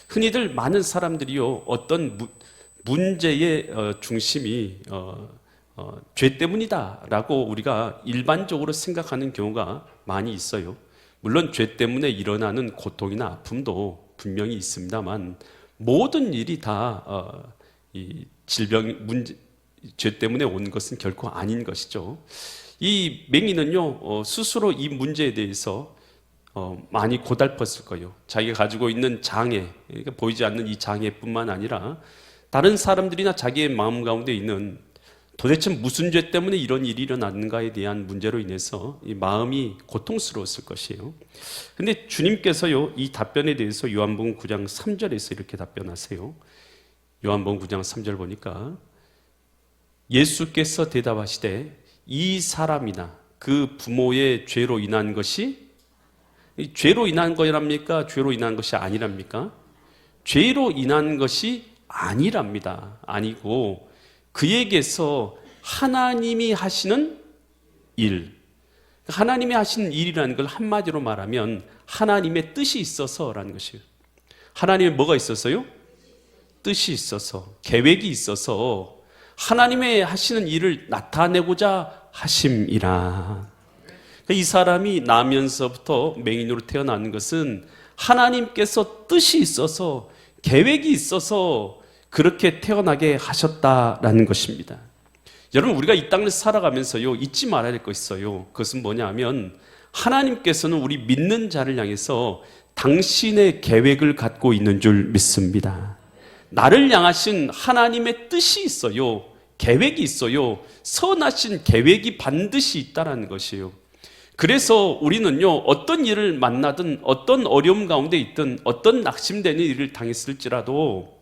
흔히들 많은 사람들이요, 어떤 문제의 중심이 죄 때문이다라고 우리가 일반적으로 생각하는 경우가 많이 있어요. 물론 죄 때문에 일어나는 고통이나 아픔도 분명히 있습니다만 모든 일이 다 이 질병 문제, 죄 때문에 온 것은 결코 아닌 것이죠. 이 맹인은요, 스스로 이 문제에 대해서 많이 고달팠을 거예요. 자기가 가지고 있는 장애, 그러니까 보이지 않는 이 장애뿐만 아니라 다른 사람들이나 자기의 마음 가운데 있는 도대체 무슨 죄 때문에 이런 일이 일어났는가에 대한 문제로 인해서 이 마음이 고통스러웠을 것이에요. 근데 주님께서요, 이 답변에 대해서 요한복음 9장 3절에서 이렇게 답변하세요. 요한복음 9장 3절 보니까 예수께서 대답하시되 이 사람이나 그 부모의 죄로 인한 것이, 죄로 인한 거랍니까? 죄로 인한 것이 아니랍니까? 죄로 인한 것이 아니랍니다. 아니고 그에게서 하나님이 하시는 일, 하나님이 하시는 일이라는 걸 한마디로 말하면 하나님의 뜻이 있어서라는 것이에요. 하나님의 뭐가 있어서요? 뜻이 있어서, 계획이 있어서 하나님의 하시는 일을 나타내고자 하심이라. 이 사람이 나면서부터 맹인으로 태어나는 것은 하나님께서 뜻이 있어서, 계획이 있어서 그렇게 태어나게 하셨다라는 것입니다. 여러분, 우리가 이 땅을 살아가면서요, 잊지 말아야 될 것이 있어요. 그것은 뭐냐 하면 하나님께서는 우리 믿는 자를 향해서 당신의 계획을 갖고 있는 줄 믿습니다. 나를 향하신 하나님의 뜻이 있어요. 계획이 있어요. 선하신 계획이 반드시 있다는 것이에요. 그래서 우리는요, 어떤 일을 만나든 어떤 어려움 가운데 있든 어떤 낙심되는 일을 당했을지라도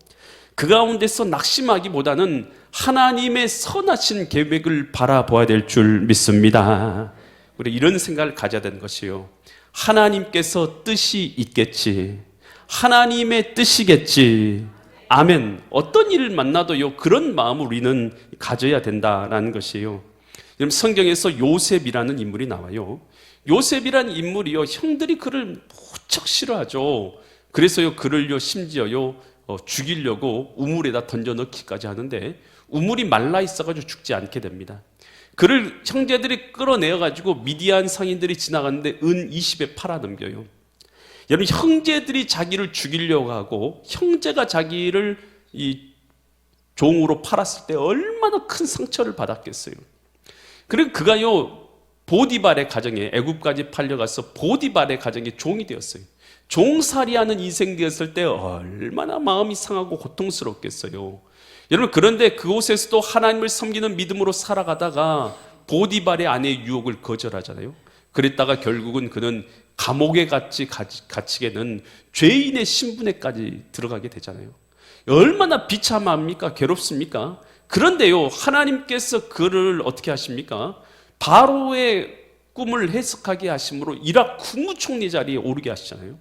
그 가운데서 낙심하기보다는 하나님의 선하신 계획을 바라보아야 될 줄 믿습니다. 우리 이런 생각을 가져야 되는 것이요, 하나님께서 뜻이 있겠지, 하나님의 뜻이겠지, 아멘. 어떤 일을 만나도요, 그런 마음을 우리는 가져야 된다라는 것이에요. 여러분, 성경에서 요셉이라는 인물이 나와요. 요셉이라는 인물이요, 형들이 그를 무척 싫어하죠. 그래서요, 그를요, 심지어요, 죽이려고 우물에다 던져 넣기까지 하는데 우물이 말라 있어가지고 죽지 않게 됩니다. 그를 형제들이 끌어내어가지고 미디안 상인들이 지나가는데 은 20에 팔아넘겨요. 여러분, 형제들이 자기를 죽이려고 하고 형제가 자기를 이 종으로 팔았을 때 얼마나 큰 상처를 받았겠어요. 그리고 그가요, 보디발의 가정에, 애굽까지 팔려가서 보디발의 가정에 종이 되었어요. 종살이하는 인생 되었을 때 얼마나 마음이 상하고 고통스럽겠어요. 여러분, 그런데 그곳에서도 하나님을 섬기는 믿음으로 살아가다가 보디발의 아내의 유혹을 거절하잖아요. 그랬다가 결국은 그는 감옥에 갇히게 된 죄인의 신분에까지 들어가게 되잖아요. 얼마나 비참합니까? 괴롭습니까? 그런데요, 하나님께서 그를 어떻게 하십니까? 바로의 꿈을 해석하게 하심으로 이락 국무총리 자리에 오르게 하시잖아요.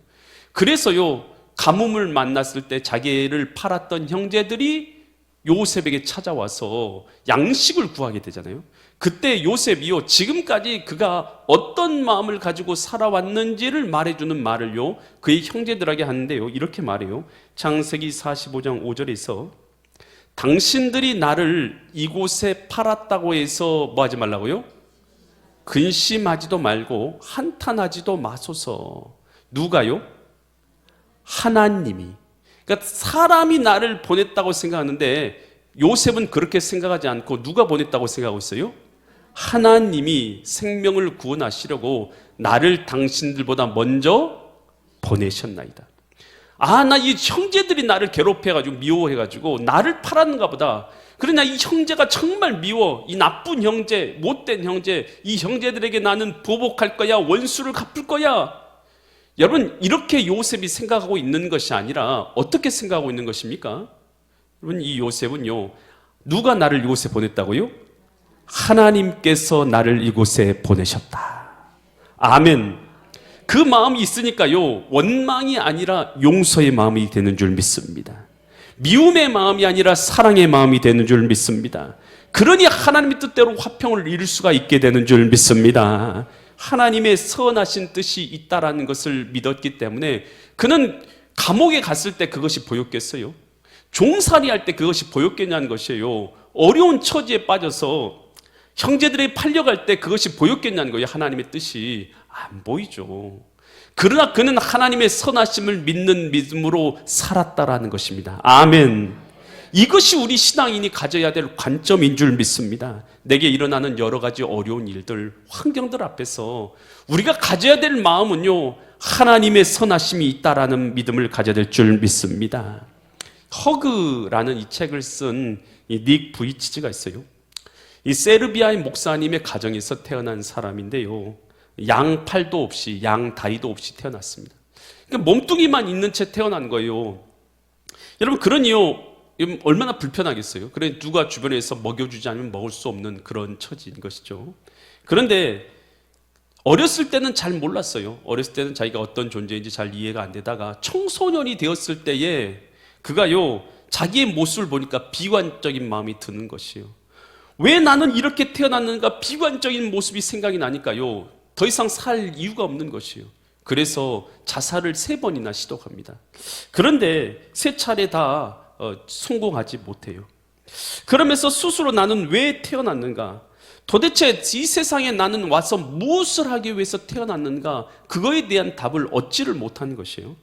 그래서요, 가뭄을 만났을 때 자기를 팔았던 형제들이 요셉에게 찾아와서 양식을 구하게 되잖아요. 그때 요셉이요, 지금까지 그가 어떤 마음을 가지고 살아왔는지를 말해주는 말을요, 그의 형제들에게 하는데요, 이렇게 말해요. 창세기 45장 5절에서 당신들이 나를 이곳에 팔았다고 해서 뭐 하지 말라고요? 근심하지도 말고 한탄하지도 마소서. 누가요? 하나님이. 그러니까 사람이 나를 보냈다고 생각하는데 요셉은 그렇게 생각하지 않고 누가 보냈다고 생각하고 있어요? 하나님이 생명을 구원하시려고 나를 당신들보다 먼저 보내셨나이다. 아, 나 이 형제들이 나를 괴롭혀가지고 미워해가지고 나를 팔았는가 보다. 그러나 이 형제가 정말 미워. 이 나쁜 형제, 못된 형제, 이 형제들에게 나는 보복할 거야. 원수를 갚을 거야. 여러분, 이렇게 요셉이 생각하고 있는 것이 아니라 어떻게 생각하고 있는 것입니까? 여러분, 이 요셉은요, 누가 나를 이곳에 보냈다고요? 하나님께서 나를 이곳에 보내셨다. 아멘. 그 마음이 있으니까요, 원망이 아니라 용서의 마음이 되는 줄 믿습니다. 미움의 마음이 아니라 사랑의 마음이 되는 줄 믿습니다. 그러니 하나님의 뜻대로 화평을 이룰 수가 있게 되는 줄 믿습니다. 하나님의 선하신 뜻이 있다라는 것을 믿었기 때문에 그는 감옥에 갔을 때 그것이 보였겠어요? 종살이 할 때 그것이 보였겠냐는 것이에요. 어려운 처지에 빠져서 형제들이 팔려갈 때 그것이 보였겠냐는 거예요. 하나님의 뜻이 안 보이죠. 그러나 그는 하나님의 선하심을 믿는 믿음으로 살았다라는 것입니다. 아멘. 이것이 우리 신앙인이 가져야 될 관점인 줄 믿습니다. 내게 일어나는 여러 가지 어려운 일들, 환경들 앞에서 우리가 가져야 될 마음은요, 하나님의 선하심이 있다라는 믿음을 가져야 될 줄 믿습니다. 허그라는 이 책을 쓴 이 닉 부이치즈가 있어요. 이 세르비아의 목사님의 가정에서 태어난 사람인데요, 양 팔도 없이, 양 다리도 없이 태어났습니다. 그러니까 몸뚱이만 있는 채 태어난 거예요. 여러분, 그러니요, 얼마나 불편하겠어요. 그래, 누가 주변에서 먹여주지 않으면 먹을 수 없는 그런 처지인 것이죠. 그런데 어렸을 때는 잘 몰랐어요. 어렸을 때는 자기가 어떤 존재인지 잘 이해가 안 되다가 청소년이 되었을 때에 그가요, 자기의 모습을 보니까 비관적인 마음이 드는 것이에요. 왜 나는 이렇게 태어났는가, 비관적인 모습이 생각이 나니까요, 더 이상 살 이유가 없는 것이에요. 그래서 자살을 3번이나 시도합니다. 그런데 3차례 다 성공하지 못해요. 그러면서 스스로 나는 왜 태어났는가, 도대체 이 세상에 나는 와서 무엇을 하기 위해서 태어났는가, 그거에 대한 답을 얻지를 못한 것이에요.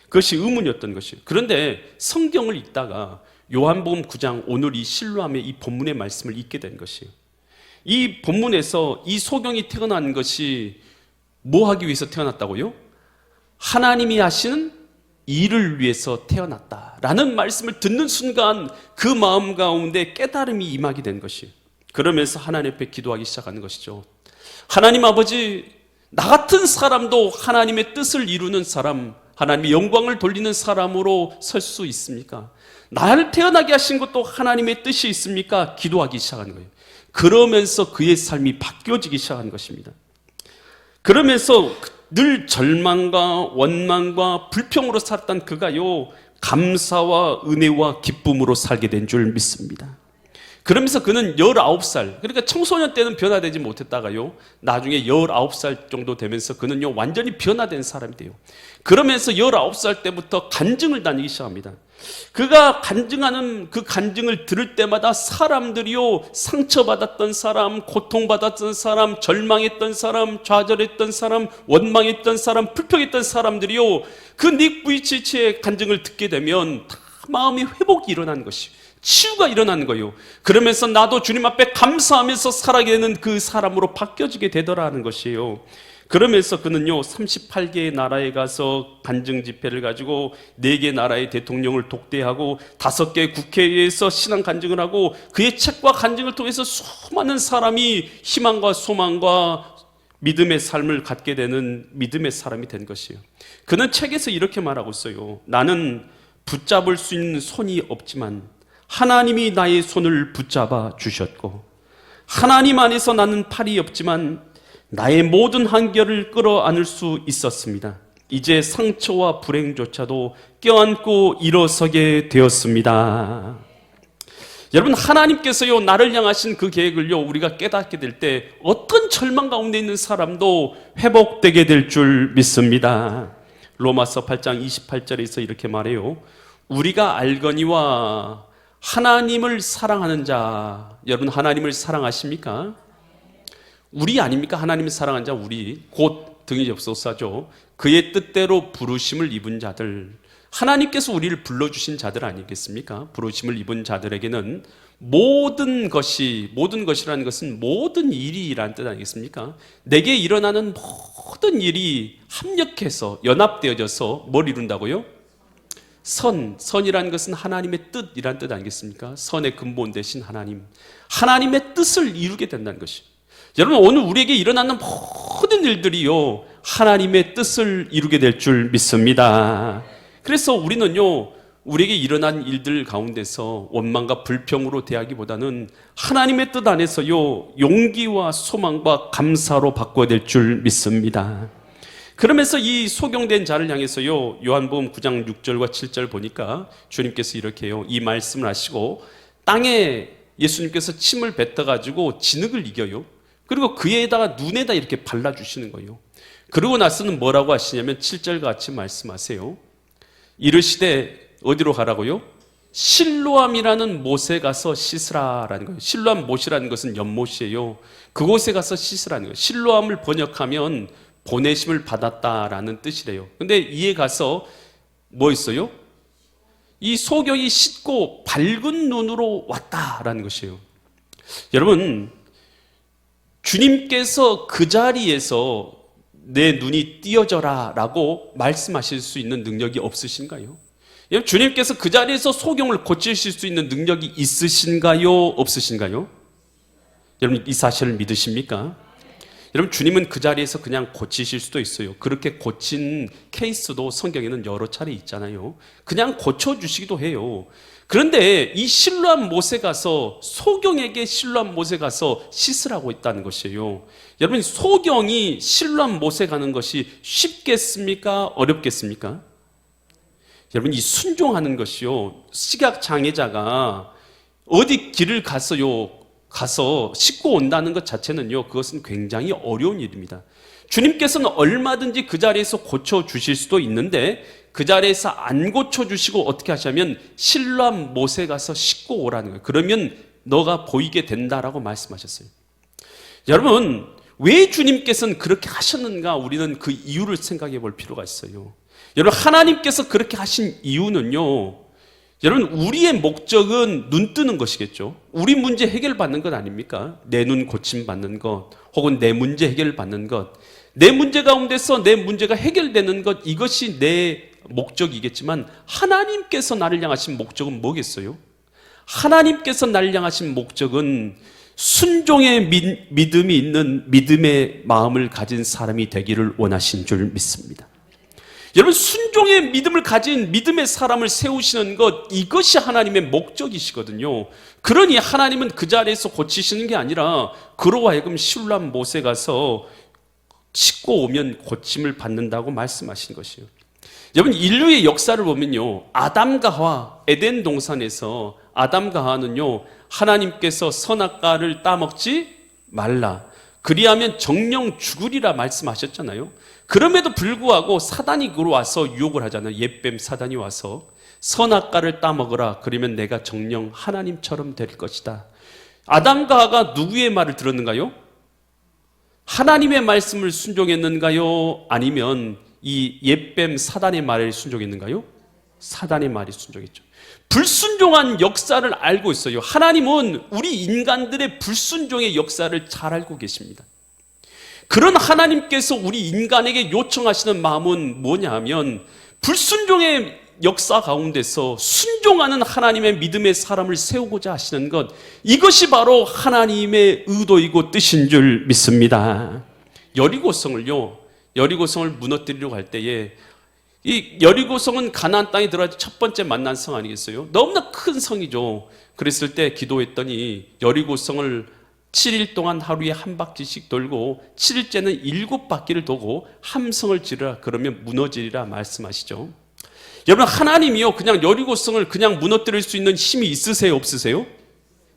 그것이 의문이었던 것이에요. 그런데 성경을 읽다가 요한복음 9장, 오늘 이 실로암의 이 본문의 말씀을 읽게 된 것이에요. 이 본문에서 이 소경이 태어난 것이 뭐 하기 위해서 태어났다고요? 하나님이 하시는 일을 위해서 태어났다라는 말씀을 듣는 순간 그 마음 가운데 깨달음이 임하게 된 것이에요. 그러면서 하나님 앞에 기도하기 시작하는 것이죠. 하나님 아버지, 나 같은 사람도 하나님의 뜻을 이루는 사람, 하나님의 영광을 돌리는 사람으로 설 수 있습니까? 나를 태어나게 하신 것도 하나님의 뜻이 있습니까? 기도하기 시작하는 거예요. 그러면서 그의 삶이 바뀌어지기 시작한 것입니다. 그러면서 늘 절망과 원망과 불평으로 살았던 그가요, 감사와 은혜와 기쁨으로 살게 된 줄 믿습니다. 그러면서 그는 19살, 그러니까 청소년 때는 변화되지 못했다가요, 나중에 19살 정도 되면서 그는요, 완전히 변화된 사람이 돼요. 그러면서 19살 때부터 간증을 다니기 시작합니다. 그가 간증하는 그 간증을 들을 때마다 사람들이요, 상처받았던 사람, 고통받았던 사람, 절망했던 사람, 좌절했던 사람, 원망했던 사람, 불평했던 사람들이요, 그 닉 부이치치의 간증을 듣게 되면 다 마음이 회복이 일어나는 것이에요. 치유가 일어나는 거예요. 그러면서 나도 주님 앞에 감사하면서 살아가게 되는 그 사람으로 바뀌어지게 되더라는 것이에요. 그러면서 그는요, 38개의 나라에 가서 간증 집회를 가지고 4개 나라의 대통령을 독대하고 5개 국회에서 신앙 간증을 하고, 그의 책과 간증을 통해서 수많은 사람이 희망과 소망과 믿음의 삶을 갖게 되는 믿음의 사람이 된 것이에요. 그는 책에서 이렇게 말하고 있어요. 나는 붙잡을 수 있는 손이 없지만 하나님이 나의 손을 붙잡아 주셨고, 하나님 안에서 나는 팔이 없지만 나의 모든 한결을 끌어안을 수 있었습니다. 이제 상처와 불행조차도 껴안고 일어서게 되었습니다. 여러분, 하나님께서요, 나를 향하신 그 계획을요, 우리가 깨닫게 될 때 어떤 절망 가운데 있는 사람도 회복되게 될 줄 믿습니다. 로마서 8장 28절에서 이렇게 말해요. 우리가 알거니와 하나님을 사랑하는 자, 여러분 하나님을 사랑하십니까? 우리 아닙니까? 하나님을 사랑하는 자, 우리 곧 등이 접속사죠. 그의 뜻대로 부르심을 입은 자들, 하나님께서 우리를 불러주신 자들 아니겠습니까? 부르심을 입은 자들에게는 모든 것이, 모든 것이라는 것은 모든 일이라는 뜻 아니겠습니까? 내게 일어나는 모든 일이 합력해서 연합되어져서 뭘 이룬다고요? 선이라는 것은 하나님의 뜻이라는 뜻 아니겠습니까? 선의 근본 되신 하나님, 하나님의 뜻을 이루게 된다는 것이. 여러분, 오늘 우리에게 일어나는 모든 일들이요, 하나님의 뜻을 이루게 될 줄 믿습니다. 그래서 우리는요, 우리에게 일어난 일들 가운데서 원망과 불평으로 대하기보다는 하나님의 뜻 안에서요, 용기와 소망과 감사로 바꿔야 될 줄 믿습니다. 그러면서 이 소경된 자를 향해서요, 요한복음 9장 6절과 7절 보니까 주님께서 이렇게 해요. 이 말씀을 하시고 땅에 예수님께서 침을 뱉어가지고 진흙을 이겨요. 그리고 그에다가 눈에다 이렇게 발라주시는 거예요. 그러고 나서는 뭐라고 하시냐면 7절과 같이 말씀하세요. 이르시되 어디로 가라고요? 실로암이라는 못에 가서 씻으라라는 거예요. 실로암 못이라는 것은 연못이에요. 그곳에 가서 씻으라는 거예요. 실로암을 번역하면 보내심을 받았다라는 뜻이래요. 근데 이에 가서 뭐 있어요? 이 소경이 씻고 밝은 눈으로 왔다라는 것이에요. 여러분, 주님께서 그 자리에서 내 눈이 띄어져라 라고 말씀하실 수 있는 능력이 없으신가요? 여러분, 주님께서 그 자리에서 소경을 고치실 수 있는 능력이 있으신가요? 없으신가요? 여러분, 이 사실을 믿으십니까? 여러분, 주님은 그 자리에서 그냥 고치실 수도 있어요. 그렇게 고친 케이스도 성경에는 여러 차례 있잖아요. 그냥 고쳐주시기도 해요. 그런데 이 실로암 못에 가서, 소경에게 실로암 못에 가서 씻으라고 했다는 것이에요. 여러분, 소경이 실로암 못에 가는 것이 쉽겠습니까? 어렵겠습니까? 여러분, 이 순종하는 것이요, 시각장애자가 어디 길을 가서 씻고 온다는 것 자체는요, 그것은 굉장히 어려운 일입니다. 주님께서는 얼마든지 그 자리에서 고쳐주실 수도 있는데, 그 자리에서 안 고쳐주시고 어떻게 하시냐면 실로암 못에 가서 씻고 오라는 거예요. 그러면 너가 보이게 된다라고 말씀하셨어요. 여러분, 왜 주님께서는 그렇게 하셨는가, 우리는 그 이유를 생각해 볼 필요가 있어요. 여러분, 하나님께서 그렇게 하신 이유는요, 여러분, 우리의 목적은 눈 뜨는 것이겠죠. 우리 문제 해결받는 것 아닙니까? 내 눈 고침받는 것, 혹은 내 문제 해결받는 것, 내 문제 가운데서 내 문제가 해결되는 것, 이것이 내 목적이겠지만, 하나님께서 나를 향하신 목적은 뭐겠어요? 하나님께서 나를 향하신 목적은 순종의 믿음이 있는 믿음의 마음을 가진 사람이 되기를 원하신 줄 믿습니다. 여러분, 순종의 믿음을 가진 믿음의 사람을 세우시는 것, 이것이 하나님의 목적이시거든요. 그러니 하나님은 그 자리에서 고치시는 게 아니라 그로 하여금 실로암 못에 가서 씻고 오면 고침을 받는다고 말씀하신 것이에요. 여러분, 인류의 역사를 보면요, 아담과 하와, 에덴 동산에서 아담과 하와는요, 하나님께서 선악과를 따먹지 말라, 그리하면 정령 죽으리라 말씀하셨잖아요. 그럼에도 불구하고 사단이 들어와서 유혹을 하잖아요. 옛뱀 사단이 와서 선악과를 따먹으라, 그러면 내가 정령 하나님처럼 될 것이다. 아담과 하와가 누구의 말을 들었는가요? 하나님의 말씀을 순종했는가요? 아니면 이 옛뱀 사단의 말에 순종했는가요? 사단의 말이 순종했죠. 불순종한 역사를 알고 있어요. 하나님은 우리 인간들의 불순종의 역사를 잘 알고 계십니다. 그런 하나님께서 우리 인간에게 요청하시는 마음은 뭐냐 하면, 불순종의 역사 가운데서 순종하는 하나님의 믿음의 사람을 세우고자 하시는 것, 이것이 바로 하나님의 의도이고 뜻인 줄 믿습니다. 여리고성을 무너뜨리려고 할 때에, 이 여리고성은 가나안 땅에 들어갈 때 첫 번째 만난 성 아니겠어요? 너무나 큰 성이죠. 그랬을 때 기도했더니 여리고성을 7일 동안 하루에 한 바퀴씩 돌고 7일째는 7바퀴를 도고 함성을 지르라, 그러면 무너지리라 말씀하시죠. 여러분, 하나님이요, 그냥 여리고성을 그냥 무너뜨릴 수 있는 힘이 있으세요, 없으세요?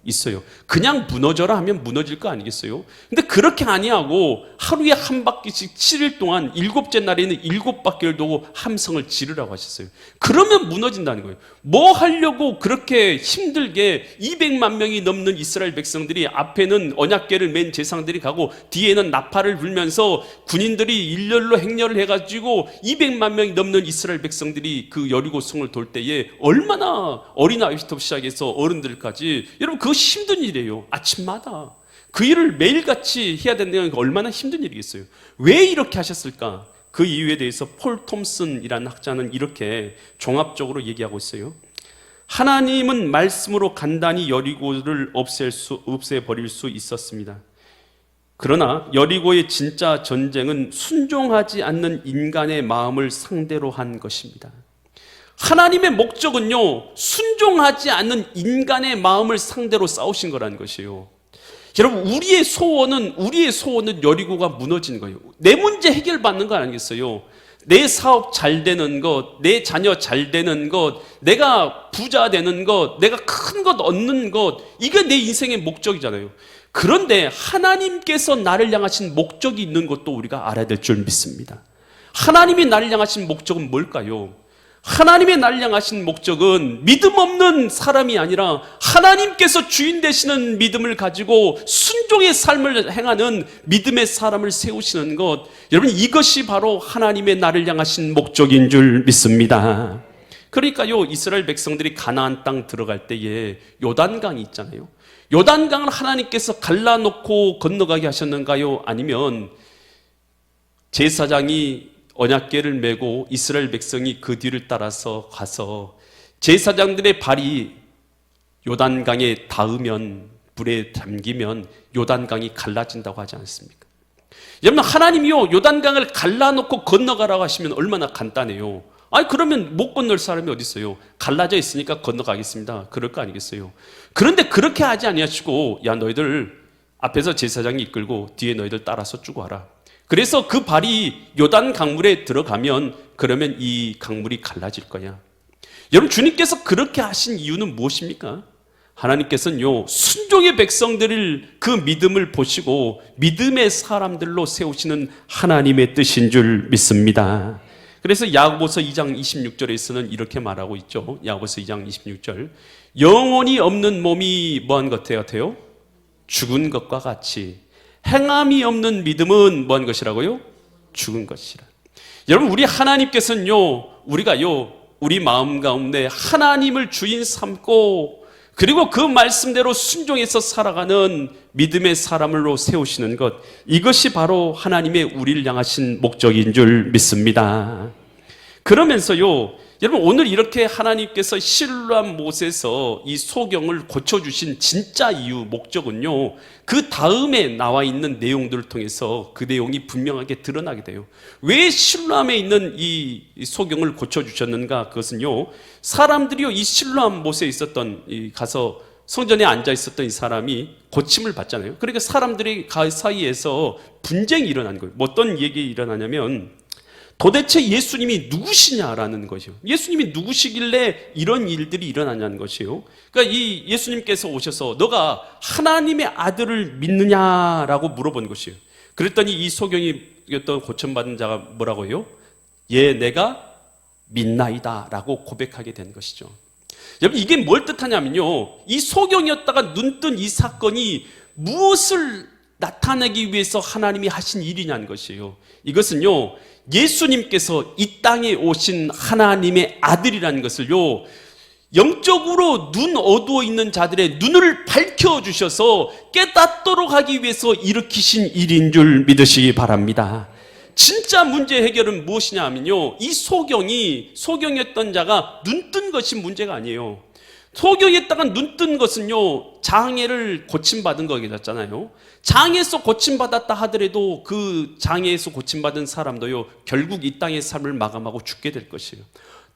있어요. 그냥 무너져라 하면 무너질 거 아니겠어요? 근데 그렇게 아니하고 하루에 한 바퀴씩 7일 동안 7째 날에는 7바퀴를 도고 함성을 지르라고 하셨어요. 그러면 무너진다는 거예요. 뭐 하려고 그렇게 힘들게 200만 명이 넘는 이스라엘 백성들이, 앞에는 언약궤를 맨 제사장들이 가고 뒤에는 나팔을 불면서 군인들이 일렬로 행렬을 해가지고 200만 명이 넘는 이스라엘 백성들이 그 여리고성을 돌 때에 얼마나 어린아이부터 시작해서 어른들까지, 여러분, 그거 힘든 일이에요. 아침마다 그 일을 매일같이 해야 된다는 게 얼마나 힘든 일이겠어요. 왜 이렇게 하셨을까? 그 이유에 대해서 폴 톰슨이라는 학자는 이렇게 종합적으로 얘기하고 있어요. 하나님은 말씀으로 간단히 여리고를 없애버릴 수 있었습니다. 그러나 여리고의 진짜 전쟁은 순종하지 않는 인간의 마음을 상대로 한 것입니다. 하나님의 목적은요, 순종하지 않는 인간의 마음을 상대로 싸우신 거라는 것이에요. 여러분, 우리의 소원은 여리고가 무너지는 거예요. 내 문제 해결받는 거 아니겠어요? 내 사업 잘 되는 것, 내 자녀 잘 되는 것, 내가 부자 되는 것, 내가 큰 것 얻는 것, 이게 내 인생의 목적이잖아요. 그런데 하나님께서 나를 향하신 목적이 있는 것도 우리가 알아야 될 줄 믿습니다. 하나님이 나를 향하신 목적은 뭘까요? 하나님의 날 향하신 목적은 믿음 없는 사람이 아니라 하나님께서 주인 되시는 믿음을 가지고 순종의 삶을 행하는 믿음의 사람을 세우시는 것, 여러분 이것이 바로 하나님의 나를 향하신 목적인 줄 믿습니다. 그러니까요, 이스라엘 백성들이 가나안 땅 들어갈 때에 요단강이 있잖아요. 요단강을 하나님께서 갈라놓고 건너가게 하셨는가요? 아니면 제사장이 언약궤를 메고 이스라엘 백성이 그 뒤를 따라서 가서 제사장들의 발이 요단강에 닿으면, 불에 잠기면 요단강이 갈라진다고 하지 않습니까? 여러분, 하나님이요 요단강을 갈라놓고 건너가라고 하시면 얼마나 간단해요. 아니 그러면 못 건널 사람이 어디 있어요? 갈라져 있으니까 건너가겠습니다. 그럴 거 아니겠어요? 그런데 그렇게 하지 아니하시고, 야 너희들 앞에서 제사장이 이끌고 뒤에 너희들 따라서 쭉 와라. 그래서 그 발이 요단 강물에 들어가면 그러면 이 강물이 갈라질 거야. 여러분, 주님께서 그렇게 하신 이유는 무엇입니까? 하나님께서는요 순종의 백성들을 그 믿음을 보시고 믿음의 사람들로 세우시는 하나님의 뜻인 줄 믿습니다. 그래서 야고보서 2장 26절에서는 이렇게 말하고 있죠. 야고보서 2장 26절, 영혼이 없는 몸이 뭐한 것 같아요? 죽은 것과 같이 행함이 없는 믿음은 뭐한 것이라고요? 죽은 것이라. 여러분, 우리 하나님께서는요 우리가요 우리 마음 가운데 하나님을 주인 삼고 그리고 그 말씀대로 순종해서 살아가는 믿음의 사람으로 세우시는 것, 이것이 바로 하나님의 우리를 향하신 목적인 줄 믿습니다. 그러면서요 여러분, 오늘 이렇게 하나님께서 실루암 못에서 이 소경을 고쳐주신 진짜 이유, 목적은요 그 다음에 나와 있는 내용들을 통해서 그 내용이 분명하게 드러나게 돼요. 왜 실루암에 있는 이 소경을 고쳐주셨는가? 그것은요 사람들이요 이 실루암 못에 있었던 가서 성전에 앉아 있었던 이 사람이 고침을 받잖아요. 그러니까 사람들이 사이에서 분쟁이 일어난 거예요. 뭐 어떤 얘기 일어나냐면, 도대체 예수님이 누구시냐라는 것이요. 예수님이 누구시길래 이런 일들이 일어나냐는 것이요. 그러니까 이 예수님께서 오셔서 너가 하나님의 아들을 믿느냐라고 물어본 것이요. 그랬더니 이 소경이었던 고침받은 자가 뭐라고 해요? 예, 내가 믿나이다라고 고백하게 된 것이죠. 여러분, 이게 뭘 뜻하냐면요, 이 소경이었다가 눈뜬 이 사건이 무엇을 나타내기 위해서 하나님이 하신 일이냐는 것이에요. 이것은요 예수님께서 이 땅에 오신 하나님의 아들이라는 것을요 영적으로 눈 어두워 있는 자들의 눈을 밝혀주셔서 깨닫도록 하기 위해서 일으키신 일인 줄 믿으시기 바랍니다. 진짜 문제 해결은 무엇이냐 하면요, 이 소경이었던 자가 눈뜬 것이 문제가 아니에요. 소경했다가 눈뜬 것은요 장애를 고침받은 거겠잖아요. 장애에서 고침받았다 하더라도 그 장애에서 고침받은 사람도요 결국 이 땅의 삶을 마감하고 죽게 될 것이에요.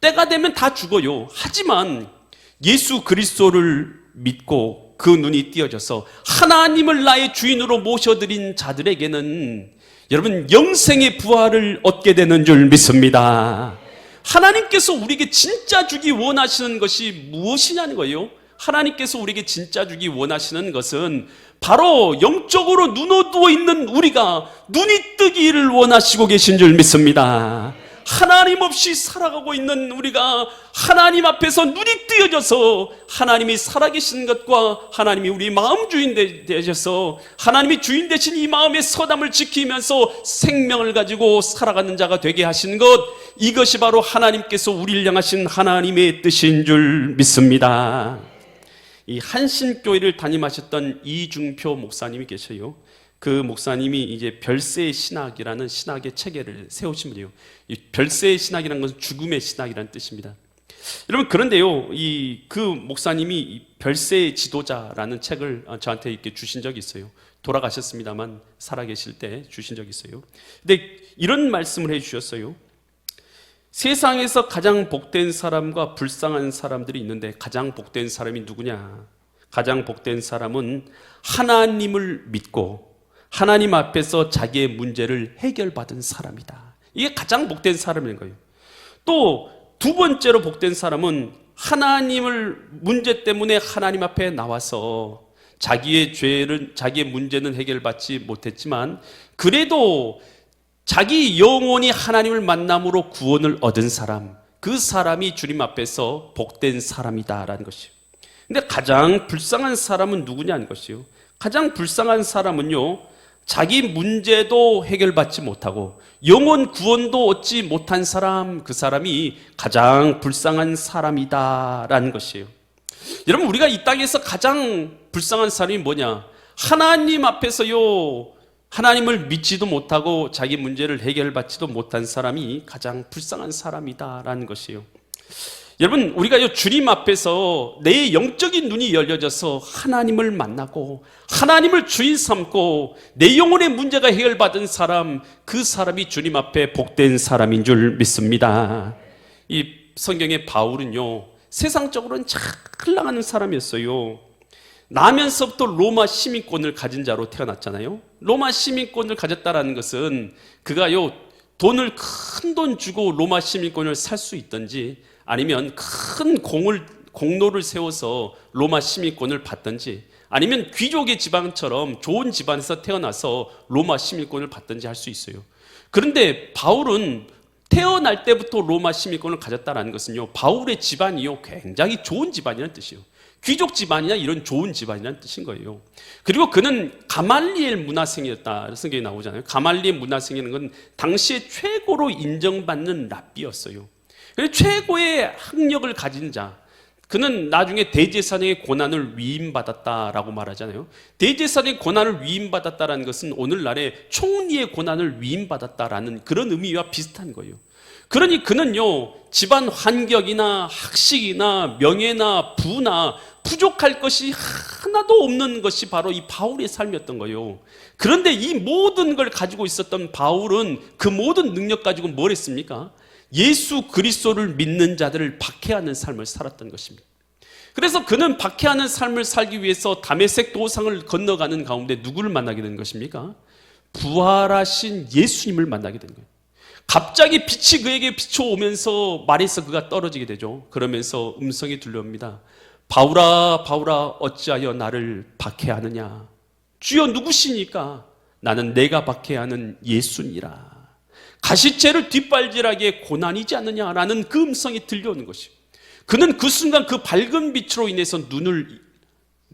때가 되면 다 죽어요. 하지만 예수 그리스도를 믿고 그 눈이 띄어져서 하나님을 나의 주인으로 모셔드린 자들에게는 여러분 영생의 부활을 얻게 되는 줄 믿습니다. 하나님께서 우리에게 진짜 주기 원하시는 것이 무엇이냐는 거예요. 하나님께서 우리에게 진짜 주기 원하시는 것은 바로 영적으로 눈 어두워 있는 우리가 눈이 뜨기를 원하시고 계신 줄 믿습니다. 하나님 없이 살아가고 있는 우리가 하나님 앞에서 눈이 뜨여져서 하나님이 살아계신 것과 하나님이 우리 마음 주인 되셔서 하나님이 주인 되신 이 마음의 서담을 지키면서 생명을 가지고 살아가는 자가 되게 하신 것, 이것이 바로 하나님께서 우리를 향하신 하나님의 뜻인 줄 믿습니다. 이 한신교회를 담임하셨던 이중표 목사님이 계셔요. 그 목사님이 이제 별세의 신학이라는 신학의 체계를 세우신 분이에요. 이 별세의 신학이라는 것은 죽음의 신학이라는 뜻입니다. 여러분, 그런데요, 그 목사님이 별세의 지도자라는 책을 저한테 이렇게 주신 적이 있어요. 돌아가셨습니다만 살아계실 때 주신 적이 있어요. 근데 이런 말씀을 해주셨어요. 세상에서 가장 복된 사람과 불쌍한 사람들이 있는데 가장 복된 사람이 누구냐? 가장 복된 사람은 하나님을 믿고 하나님 앞에서 자기의 문제를 해결받은 사람이다. 이게 가장 복된 사람인 거예요. 또 두 번째로 복된 사람은 하나님을 문제 때문에 하나님 앞에 나와서 자기의 죄를, 자기의 문제는 해결받지 못했지만 그래도 자기 영혼이 하나님을 만남으로 구원을 얻은 사람, 그 사람이 주님 앞에서 복된 사람이다라는 것이요. 근데 가장 불쌍한 사람은 누구냐는 것이요. 가장 불쌍한 사람은요, 자기 문제도 해결받지 못하고 영혼 구원도 얻지 못한 사람, 그 사람이 가장 불쌍한 사람이다라는 것이에요. 여러분, 우리가 이 땅에서 가장 불쌍한 사람이 뭐냐? 하나님 앞에서요, 하나님을 믿지도 못하고 자기 문제를 해결받지도 못한 사람이 가장 불쌍한 사람이다라는 것이에요. 여러분, 우리가 주님 앞에서 내 영적인 눈이 열려져서 하나님을 만나고 하나님을 주인 삼고 내 영혼의 문제가 해결받은 사람, 그 사람이 주님 앞에 복된 사람인 줄 믿습니다. 이 성경의 바울은요, 세상적으로는 잘 나가는 사람이었어요. 나면서부터 로마 시민권을 가진 자로 태어났잖아요. 로마 시민권을 가졌다라는 것은 그가요, 돈을 큰 돈 주고 로마 시민권을 살 수 있든지 아니면 큰 공로를 세워서 로마 시민권을 받든지 아니면 귀족의 집안처럼 좋은 집안에서 태어나서 로마 시민권을 받든지 할 수 있어요. 그런데 바울은 태어날 때부터 로마 시민권을 가졌다는 것은요, 바울의 집안이요, 굉장히 좋은 집안이라는 뜻이에요. 귀족 집안이나 이런 좋은 집안이라는 뜻인 거예요. 그리고 그는 가말리엘 문화생이었다 성경에 나오잖아요. 가말리엘 문화생이라는 건 당시에 최고로 인정받는 랍비였어요. 최고의 학력을 가진 자, 그는 나중에 대제사장의 고난을 위임받았다라고 말하잖아요. 대제사장의 고난을 위임받았다라는 것은 오늘날의 총리의 고난을 위임받았다라는 그런 의미와 비슷한 거예요. 그러니 그는요, 집안 환경이나 학식이나 명예나 부나 부족할 것이 하나도 없는 것이 바로 이 바울의 삶이었던 거예요. 그런데 이 모든 걸 가지고 있었던 바울은 그 모든 능력 가지고 뭘 했습니까? 예수 그리스도를 믿는 자들을 박해하는 삶을 살았던 것입니다. 그래서 그는 박해하는 삶을 살기 위해서 다메섹 도상을 건너가는 가운데 누구를 만나게 된 것입니까? 부활하신 예수님을 만나게 된 거예요. 갑자기 빛이 그에게 비춰오면서 말에서 그가 떨어지게 되죠. 그러면서 음성이 들려옵니다. 바울아, 바울아, 어찌하여 나를 박해하느냐? 주여 누구시니까? 나는 내가 박해하는 예수니라. 가시채를 뒷발질하기에 고난이지 않느냐라는 그 음성이 들려오는 것이에요. 그는 그 순간 그 밝은 빛으로 인해서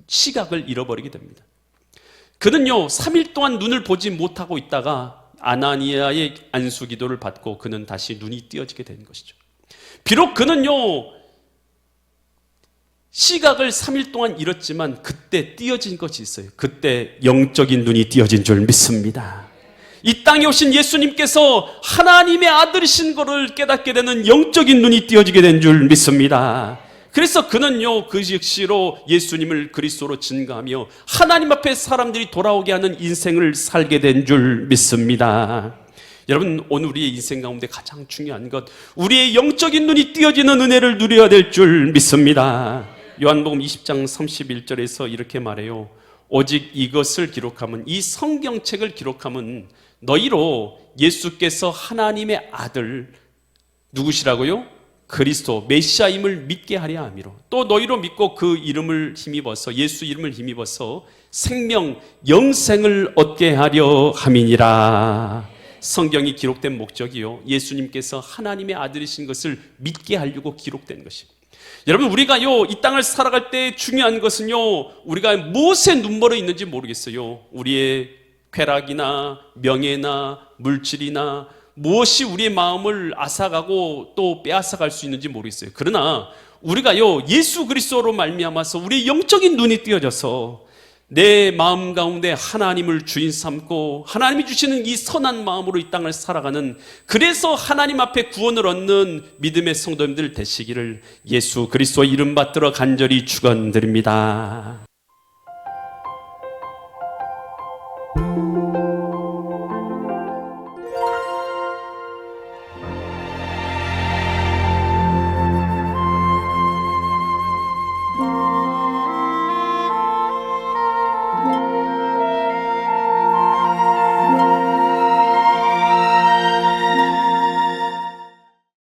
시각을 잃어버리게 됩니다. 그는요, 3일 동안 눈을 보지 못하고 있다가 아나니아의 안수 기도를 받고 그는 다시 눈이 띄어지게 된 것이죠. 비록 그는요, 시각을 3일 동안 잃었지만 그때 띄어진 것이 있어요. 그때 영적인 눈이 띄어진 줄 믿습니다. 이 땅에 오신 예수님께서 하나님의 아들이신 것을 깨닫게 되는 영적인 눈이 띄어지게 된 줄 믿습니다. 그래서 그는요, 그 즉시로 예수님을 그리스도로 증거하며 하나님 앞에 사람들이 돌아오게 하는 인생을 살게 된 줄 믿습니다. 여러분, 오늘 우리의 인생 가운데 가장 중요한 것, 우리의 영적인 눈이 띄어지는 은혜를 누려야 될 줄 믿습니다. 요한복음 20장 31절에서 이렇게 말해요. 오직 이것을 기록함은, 이 성경책을 기록함은 너희로 예수께서 하나님의 아들 누구시라고요? 그리스도 메시아임을 믿게 하려 함이로, 또 너희로 믿고 그 이름을 힘입어서, 예수 이름을 힘입어서 생명 영생을 얻게 하려 함이니라. 성경이 기록된 목적이요, 예수님께서 하나님의 아들이신 것을 믿게 하려고 기록된 것입니다. 여러분, 우리가요, 이 땅을 살아갈 때 중요한 것은요, 우리가 무엇에 눈멀어 있는지 모르겠어요. 우리의 쾌락이나 명예나 물질이나 무엇이 우리의 마음을 앗아가고 또 빼앗아갈 수 있는지 모르겠어요. 그러나 우리가요, 예수 그리스도로 말미암아서 우리의 영적인 눈이 띄어져서 내 마음 가운데 하나님을 주인 삼고 하나님이 주시는 이 선한 마음으로 이 땅을 살아가는, 그래서 하나님 앞에 구원을 얻는 믿음의 성도님들 되시기를 예수 그리스도 이름 받들어 간절히 축원드립니다.